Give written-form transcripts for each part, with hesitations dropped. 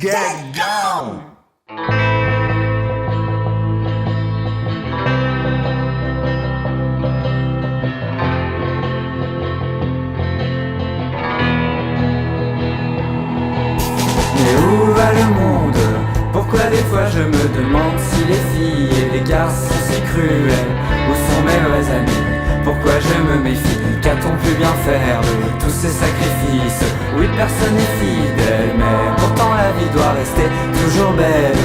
Get down! Mais où va le monde? Pourquoi des fois je me demande si les filles et les garçons sont si cruels? Où sont mes vrais amis? Pourquoi je me méfie? Qu'a-t-on pu bien faire de tous ces sacrifices? Oui, personne n'est fidèle, mais pourtant la vie doit rester toujours belle.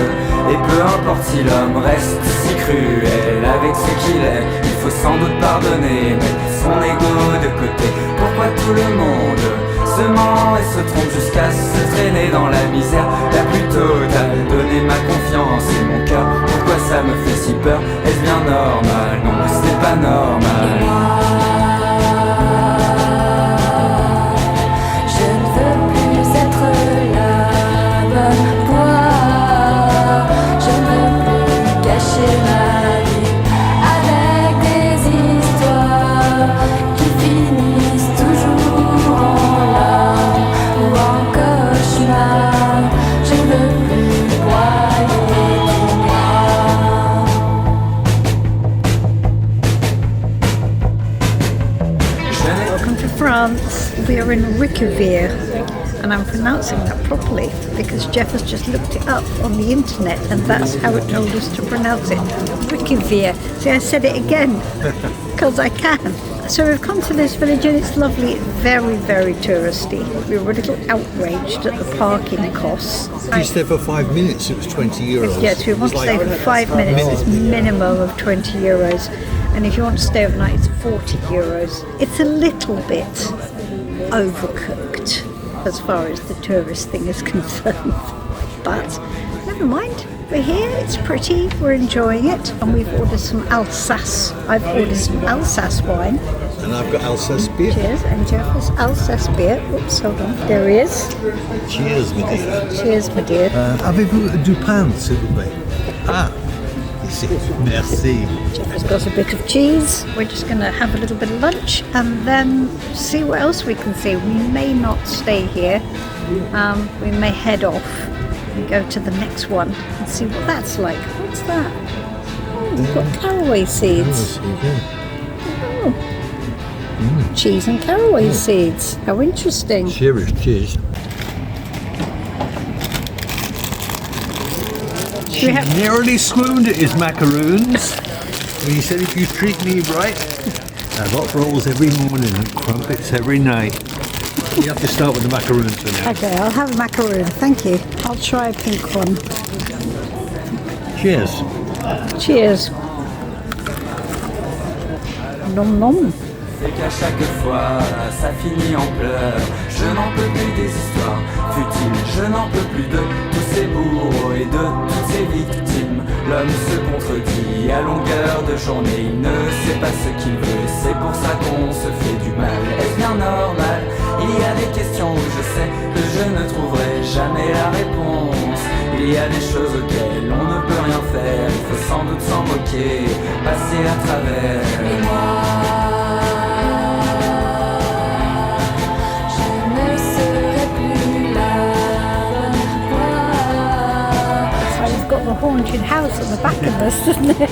Et peu importe si l'homme reste si cruel avec ce qu'il est, il faut sans doute pardonner, mettre son ego de côté. Pourquoi tout le monde se ment et se trompe jusqu'à se traîner dans la misère la plus totale? Donner ma confiance et mon cœur, pourquoi ça me fait si peur? Est-ce bien normal? Non, ce n'est pas normal. France, we are in Reykjavik, and I'm pronouncing that properly because Geoff has just looked it up on the internet and that's how it told us to pronounce it. Reykjavik. See, I said it again because I can. So we've come to this village and it's lovely. It's very, very touristy. We were a little outraged at the parking costs. If you stay for 5 minutes, it was 20 euros. Yes, we want to stay for 5 minutes. It's minimum of 20 euros. And if you want to stay overnight, it's 40 euros. It's a little bit overcooked as far as the tourist thing is concerned. But never mind, we're here, it's pretty, we're enjoying it. And we've ordered some Alsace. I've ordered some Alsace wine. And I've got Alsace beer. Cheers, and Geoff has Alsace beer. Oops, hold on. There he is. Cheers, my dear. Cheers, my dear. Avez-vous du pain, s'il vous plaît? Ah. Merci. Geoff has got a bit of cheese. We're just going to have a little bit of lunch and then see what else we can see. We may not stay here. We may head off and go to the next one and see what that's like. What's that? Oh, we've got caraway seeds. Oh. Cheese and caraway seeds. How interesting. Cheers, cheers. She nearly swooned at his macaroons. Well, he said if you treat me right, I have hot rolls every morning and crumpets every night. You have to start with the macaroons for now. Okay, I'll have a macaroon, thank you. I'll try a pink one. Cheers. Cheers. Nom nom. C'est qu'à chaque fois, ça finit en pleurs. Je n'en peux plus des histoires futiles. Je n'en peux plus de tous ces bourreaux et de toutes ces victimes. L'homme se contredit à longueur de journée. Il ne sait pas ce qu'il veut. C'est pour ça qu'on se fait du mal. Est-ce bien normal? Il y a des questions où je sais que je ne trouverai jamais la réponse. Il y a des choses auxquelles on ne peut rien faire. Il faut sans doute s'en moquer, passer à travers. Et moi, got the haunted house at the back of us, doesn't it?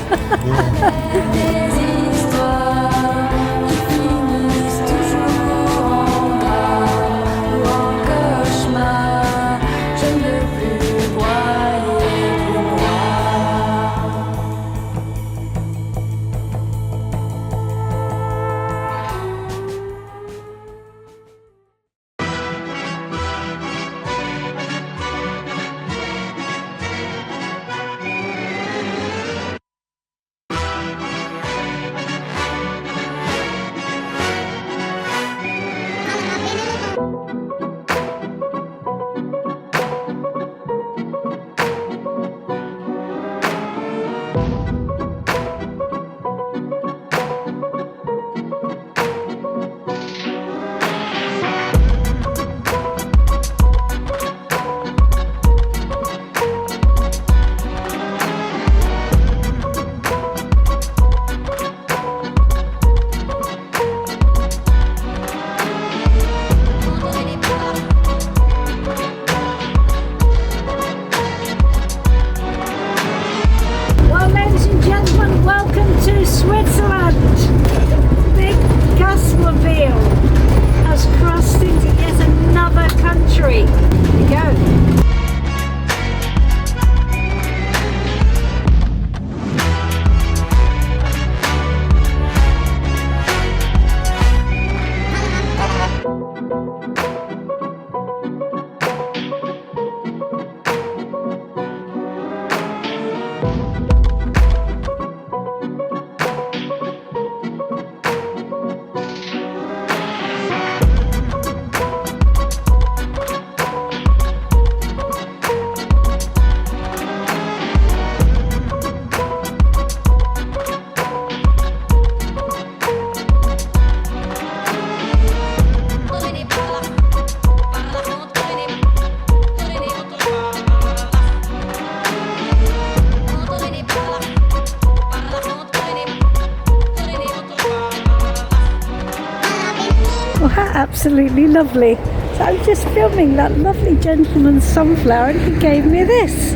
Absolutely lovely. So I was just filming that lovely gentleman's sunflower and he gave me this.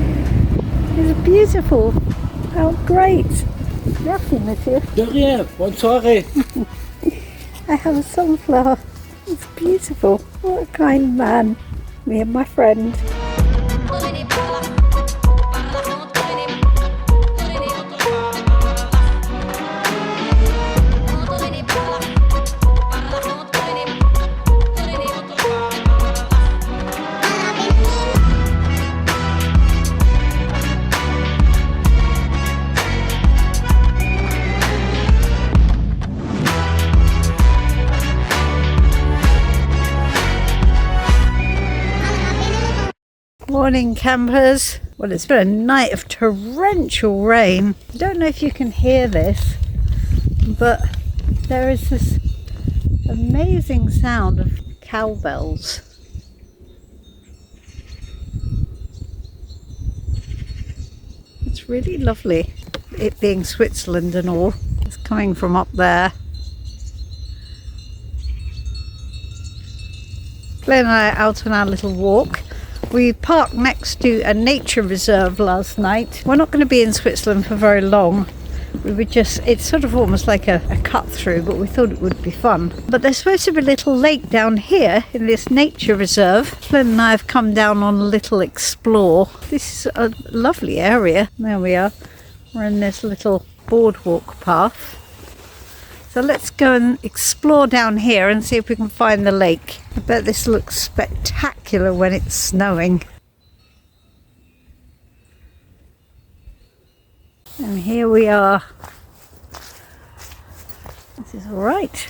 It's beautiful. How great. Merci, monsieur. De rien, bonne soirée. I have a sunflower. It's beautiful. What a kind man. Me and my friend. Morning campers. Well, it's been a night of torrential rain. I don't know if you can hear this, but there is this amazing sound of cowbells. It's really lovely, it being Switzerland and all. It's coming from up there. Flynn and I are out on our little walk. We parked next to a nature reserve last night. We're not going to be in Switzerland for very long. It's sort of almost like a cut through, but we thought it would be fun. But there's supposed to be a little lake down here in this nature reserve. Flynn and I have come down on a little explore. This is a lovely area. There we are. We're in this little boardwalk path. So let's go and explore down here and see if we can find the lake. I bet this looks spectacular when it's snowing. And here we are. This is all right.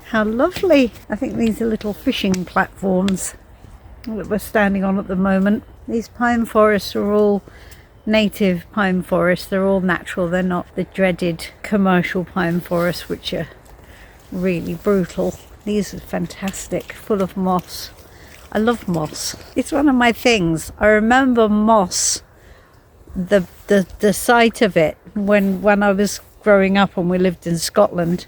How lovely. I think these are little fishing platforms that we're standing on at the moment. These pine forests are all native pine forests. They're all natural. They're not the dreaded commercial pine forests, which are really brutal. These are fantastic, full of moss. I love moss. It's one of my things. I remember moss, the sight of it when I was growing up and we lived in Scotland,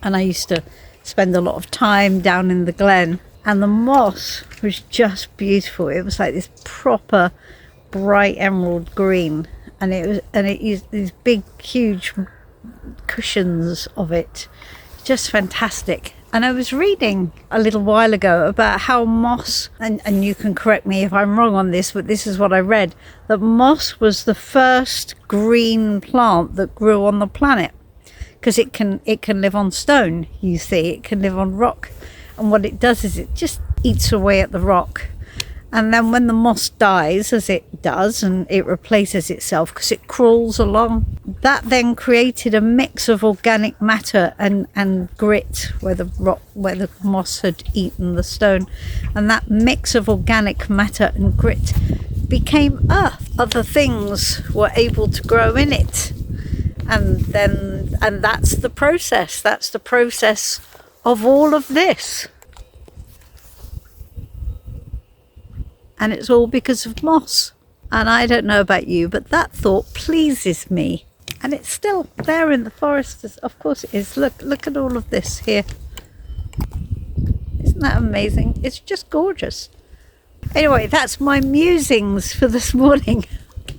and I used to spend a lot of time down in the glen, and the moss was just beautiful. It was like this proper bright emerald green, and it used these big huge cushions of it. Just fantastic. And I was reading a little while ago about how moss, and you can correct me if I'm wrong on this, but this is what I read, that moss was the first green plant that grew on the planet, because it can live on stone, you see, it can live on rock, and what it does is it just eats away at the rock. And then when the moss dies, as it does, and it replaces itself because it crawls along, that then created a mix of organic matter and grit where the moss had eaten the stone. And that mix of organic matter and grit became earth. Other things were able to grow in it. And that's the process. That's the process of all of this. And it's all because of moss. And I don't know about you, but that thought pleases me. And it's still there in the forest. Of course it is. Look at all of this here. Isn't that amazing? It's just gorgeous. Anyway, that's my musings for this morning.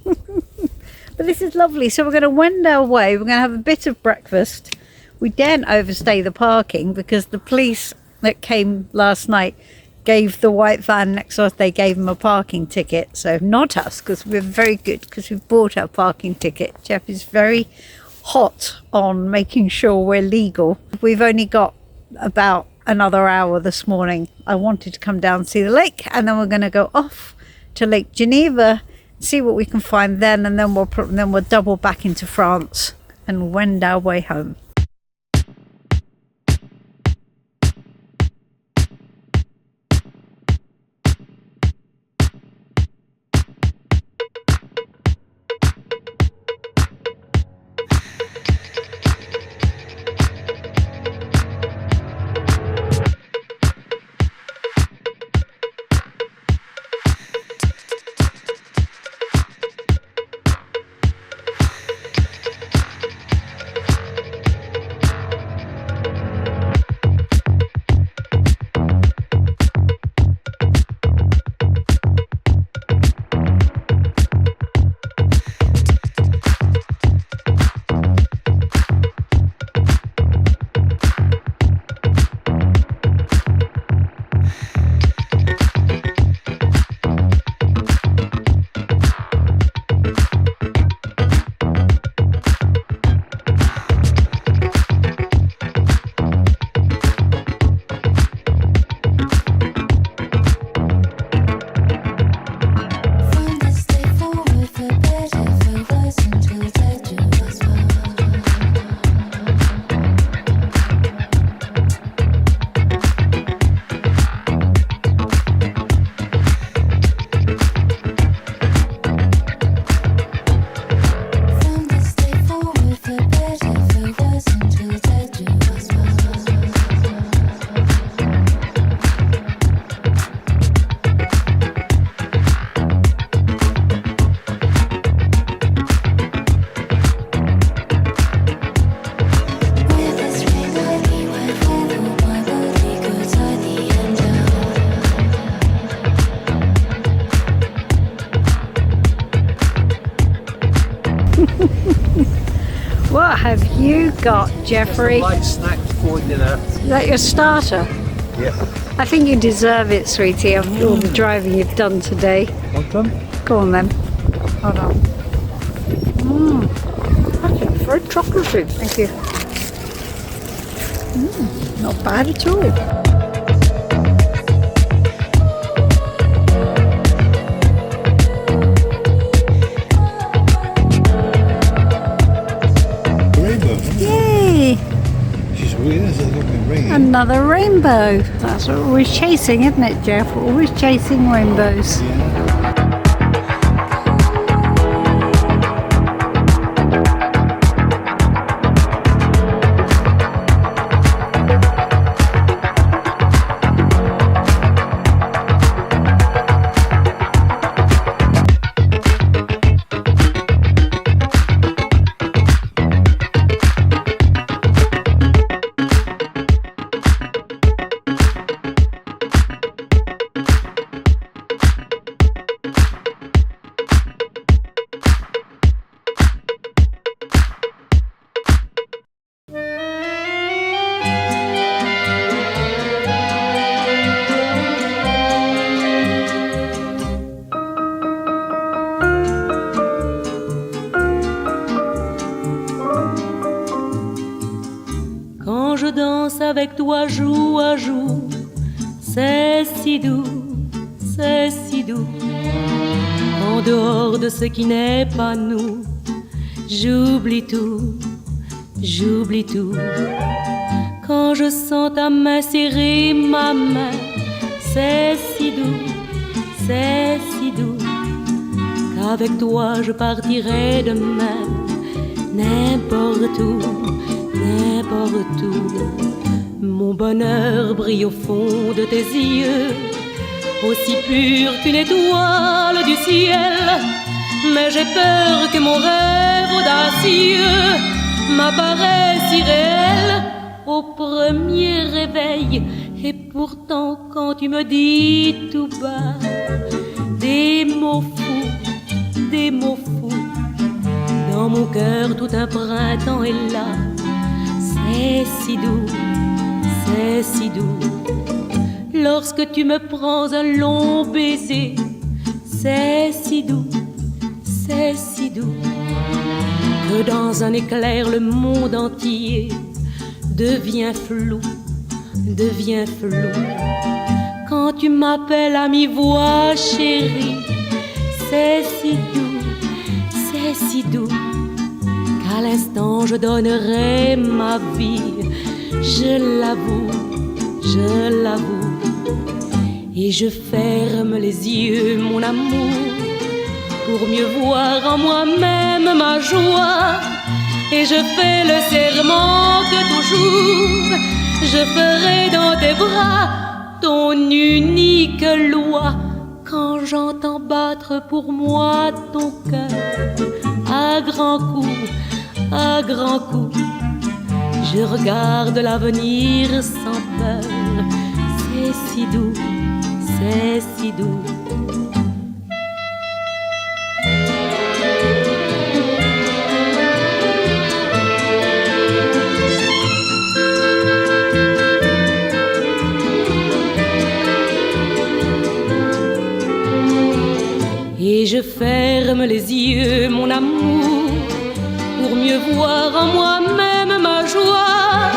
But this is lovely. So we're going to wend our way. We're going to have a bit of breakfast. We daren't overstay the parking because the police that came last night gave the white van next to us, they gave him a parking ticket. So not us, because we're very good, because we've bought our parking ticket. Geoff is very hot on making sure we're legal. We've only got about another hour this morning. I wanted to come down and see the lake, and then we're going to go off to Lake Geneva, see what we can find then, and then we'll double back into France and wend our way home. you got, Jeffrey? Light snack for dinner. Is that your starter? Yeah. I think you deserve it, sweetie, after all the driving you've done today. Want some? Go on then. Hold on. That's very chocolatey. Thank you. Not bad at all. Rainbow. Yay! She's weird, there's a lovely ring. Another rainbow. That's what we're always chasing, isn't it, Geoff? We're always chasing rainbows. Quand je danse avec toi jour à jour, c'est si doux, c'est si doux. En dehors de ce qui n'est pas nous, j'oublie tout, j'oublie tout. Quand je sens ta main serrer ma main, c'est si doux, c'est si doux. Qu'avec toi je partirai demain, n'importe où, n'importe où. Mon bonheur brille au fond de tes yeux, aussi pur qu'une étoile du ciel. Mais j'ai peur que mon rêve audacieux m'apparaisse irréel au premier réveil. Et pourtant quand tu me dis tout bas des mots fous, des mots fous, dans mon cœur tout un printemps est là. C'est si doux, c'est si doux. Lorsque tu me prends un long baiser, c'est si doux, c'est si doux. Que dans un éclair le monde entier devient flou, devient flou. Quand tu m'appelles à mi-voix chérie, c'est si doux, c'est si doux. Qu'à l'instant je donnerai ma vie, je l'avoue, je l'avoue. Et je ferme les yeux, mon amour, pour mieux voir en moi-même ma joie. Et je fais le serment que toujours je ferai dans tes bras ton unique loi. Quand j'entends battre pour moi ton cœur à grands coups, à grands coups, je regarde l'avenir sans peur. C'est si doux, c'est si doux. Et je ferme les yeux, mon amour, pour mieux voir en moi-même ma joie.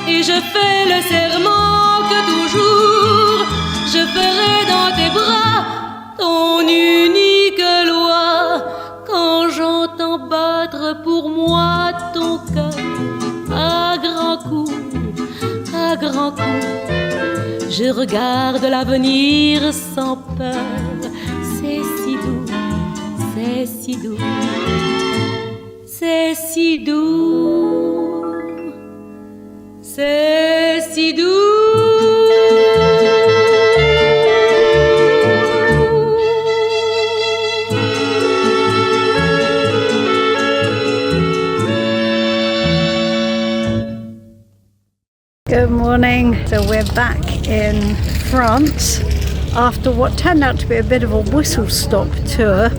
Et je fais le serment que toujours je ferai dans tes bras ton unique loi. Quand j'entends battre pour moi ton cœur à grands coups, à grands coups, je regarde l'avenir sans peur. C'est si doux, c'est si doux, c'est si doux, c'est si doux. Good morning. So we're back in France after what turned out to be a bit of a whistle-stop tour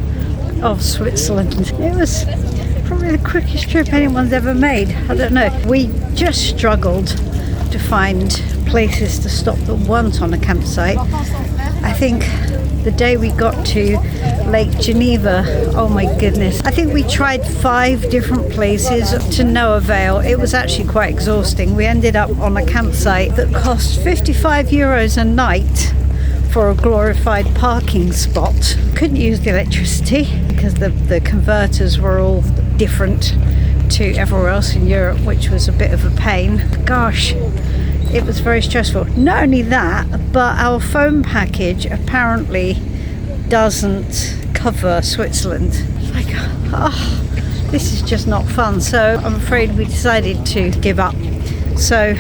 of Switzerland. It was probably probably the quickest trip anyone's ever made. I don't know. We just struggled to find places to stop that weren't on a campsite. I think the day we got to Lake Geneva, oh my goodness. I think we tried 5 different places to no avail. It was actually quite exhausting. We ended up on a campsite that cost 55 euros a night for a glorified parking spot. Couldn't use the electricity because the converters were all different to everywhere else in Europe, which was a bit of a pain. Gosh, it was very stressful. Not only that, but our phone package apparently doesn't cover Switzerland. Like, oh, this is just not fun. So I'm afraid we decided to give up. So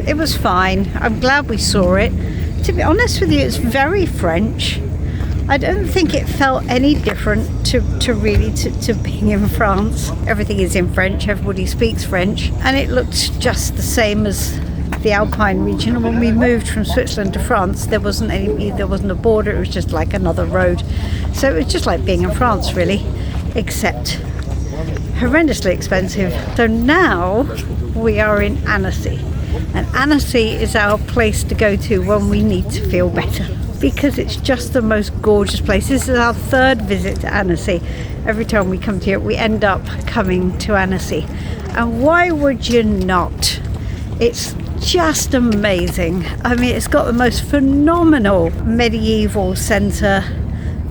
it was fine. I'm glad we saw it. To be honest with you, it's very French. I don't think it felt any different to being in France. Everything is in French, everybody speaks French, and it looked just the same as the Alpine region. And when we moved from Switzerland to France, there wasn't a border, it was just like another road. So it was just like being in France really, except horrendously expensive. So now we are in Annecy. And Annecy is our place to go to when we need to feel better, because it's just the most gorgeous place. This is our 3rd visit to Annecy. Every time we come to Europe, we end up coming to Annecy. And why would you not? It's just amazing. I mean, it's got the most phenomenal medieval centre.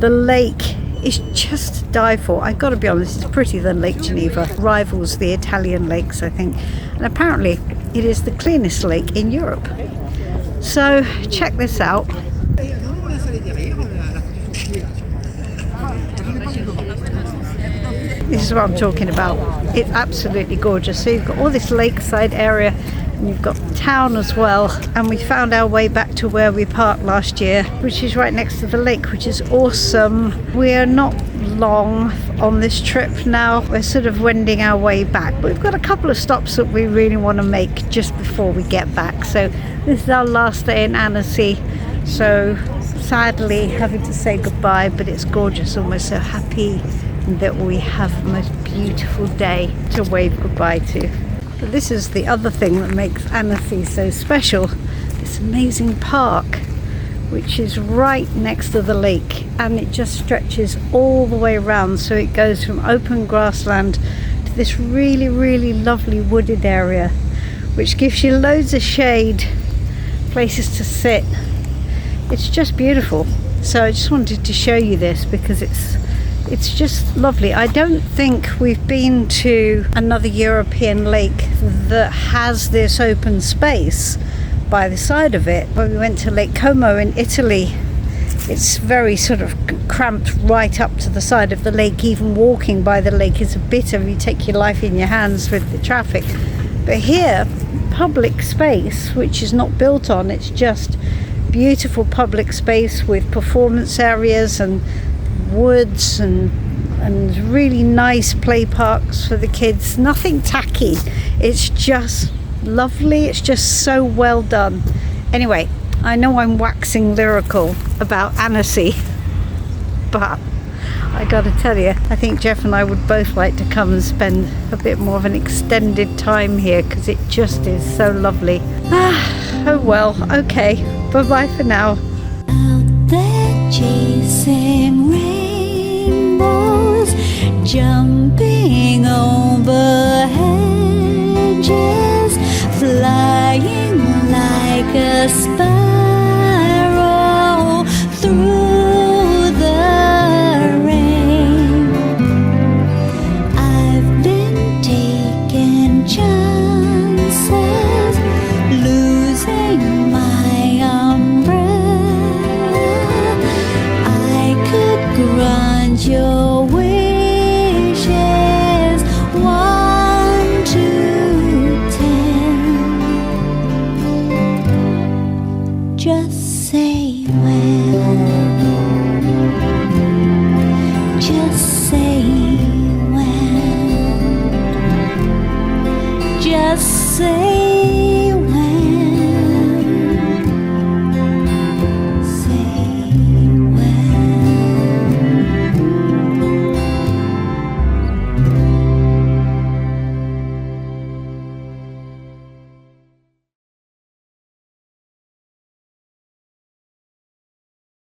The lake is just to die for. I've got to be honest, it's prettier than Lake Geneva. Rivals the Italian lakes, I think. And apparently it is the cleanest lake in Europe. So check this out. This is what I'm talking about. It's absolutely gorgeous. So you've got all this lakeside area, and you've got the town as well. And we found our way back to where we parked last year, which is right next to the lake, which is awesome. We are not long on this trip now. We're sort of wending our way back. But we've got a couple of stops that we really want to make just before we get back. So this is our last day in Annecy. So sadly having to say goodbye, but it's gorgeous, and we're so happy that we have the most beautiful day to wave goodbye to. But this is the other thing that makes Annecy so special, this amazing park which is right next to the lake, and it just stretches all the way around. So it goes from open grassland to this really, really lovely wooded area, which gives you loads of shade, places to sit. It's just beautiful. So I just wanted to show you this because it's just lovely. I don't think we've been to another European lake that has this open space by the side of it. When we went to Lake Como in Italy, it's very sort of cramped right up to the side of the lake. Even walking by the lake is a bit of, you take your life in your hands with the traffic. But here, public space, which is not built on, it's just beautiful public space with performance areas and woods and really nice play parks for the kids. Nothing tacky, it's just lovely. It's just so well done. Anyway, I know I'm waxing lyrical about Annecy, but I gotta tell you, I think Geoff and I would both like to come and spend a bit more of an extended time here because it just is so lovely. Oh well, okay, bye bye for now. Out there chasing rainbows, jumping over hedges, flying like a sparrow through the rain. I've been taking chances, losing my umbrella. I could grant your